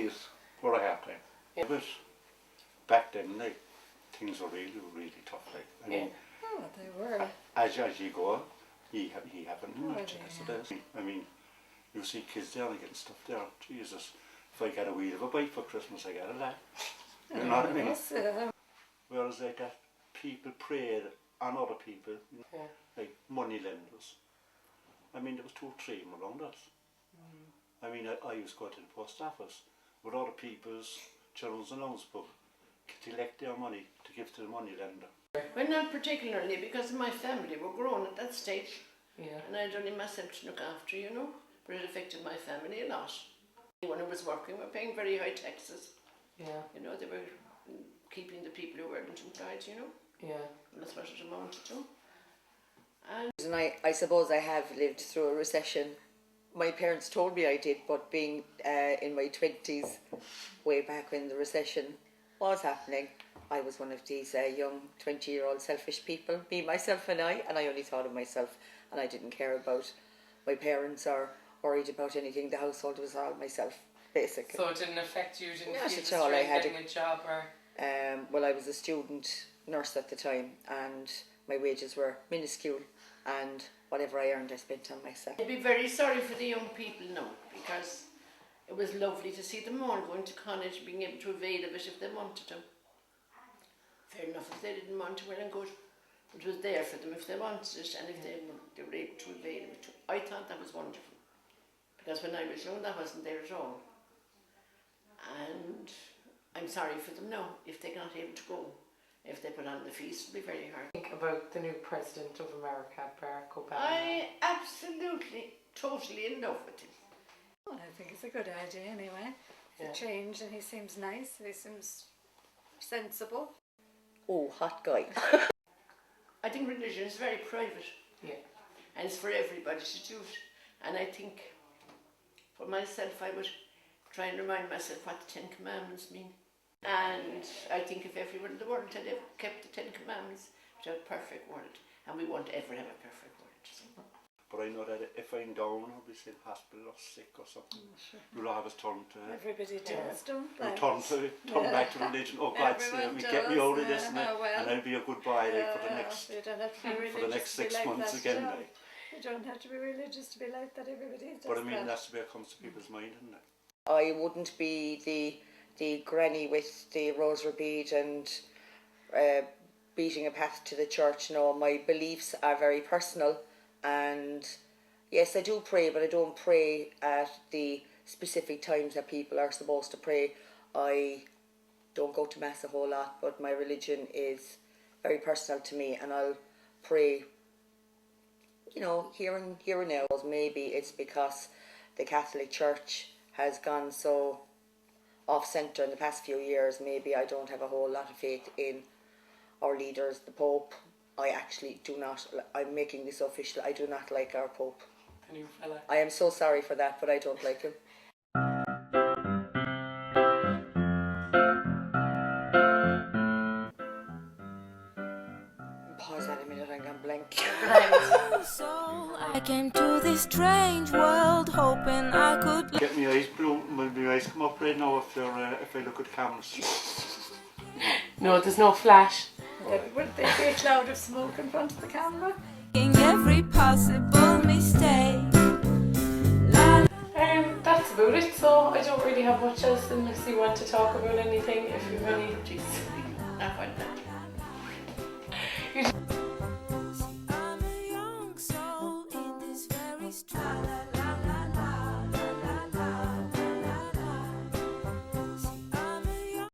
these were a hard time. Yeah. But back then, like, things were really, really tough. Like, I mean, oh, they were. As you go, he happened much as it is. I mean, you see kids there getting stuff there. Jesus, if I get a wheel of a bike for Christmas, I get a lot. You know what I mean? Whereas like that, people preyed on other people, like money lenders. I mean, there was 2 or 3 around us. I mean, I used to go to the post office with other people's children's allowance book to collect their money to give to the money lender. Well, not particularly, because my family were grown at that stage. Yeah. And I had only myself to look after, you know. But it affected my family a lot. Anyone who was working were paying very high taxes. Yeah. You know, they were keeping the people who weren't employed, you know. Yeah. And that's what it amounted to. And I suppose I have lived through a recession. My parents told me I did, but being in my 20s, way back when the recession was happening, I was one of these young 20-year-old selfish people, me, myself and I only thought of myself, and I didn't care about my parents or worried about anything. The household was all myself, basically. So it didn't affect you? Didn't Not feel at all. I had getting a job or? Well, I was a student nurse at the time, and my wages were minuscule, and whatever I earned I spent on myself. I'd be very sorry for the young people now, because it was lovely to see them all going to college, being able to avail of it if they wanted to. Fair enough, if they didn't want to, well and good. It was there for them if they wanted it, and if they were able to avail of it. I thought that was wonderful, because when I was young that wasn't there at all. And I'm sorry for them now if they're not able to go. If they put on the fees, it'll be very hard. Think about the new President of America, Barack Obama. I absolutely, totally in love with him. Well, I think it's a good idea anyway. Yeah. The change, and he seems nice, he seems sensible. Oh, hot guy. I think religion is very private. Yeah. And it's for everybody to do it. And I think, for myself, I would try and remind myself what the 10 Commandments mean. And I think if everyone in the world had kept the 10 Commandments, we'd have a perfect world. And we won't ever have a perfect world. So. But I know that if I'm down, obviously in hospital or sick or something, you'll always turn to it. Everybody does, don't they? Turn back to religion. Oh God, save me, get me out of this, and I'll be a good boy like, for the next 6 months that, again. Like. You don't have to be religious to be like that. Everybody does. But I mean, that. that's the way it comes to people's mind, isn't it? I wouldn't be the granny with the rosary bead and beating a path to the church. No, my beliefs are very personal, and yes, I do pray, but I don't pray at the specific times that people are supposed to pray. I don't go to mass a whole lot, but my religion is very personal to me, and I'll pray, you know, here and now. Maybe it's because the Catholic Church has gone so off-centre in the past few years. Maybe I don't have a whole lot of faith in our leaders, the Pope. I actually do not, I'm making this official, I do not like our Pope. A new fella. I am so sorry for that, but I don't like him. Pause that a minute, I'm gone blank. So I came to this strange world hoping I could Get my eyes blue, my eyes come up red now if I look at cameras. No, there's no flash. Would there be a cloud of smoke in front of the camera? making every possible mistake. That's about it, so I don't really have much else unless you want to talk about anything. If you've any... Jeez, not quite that. You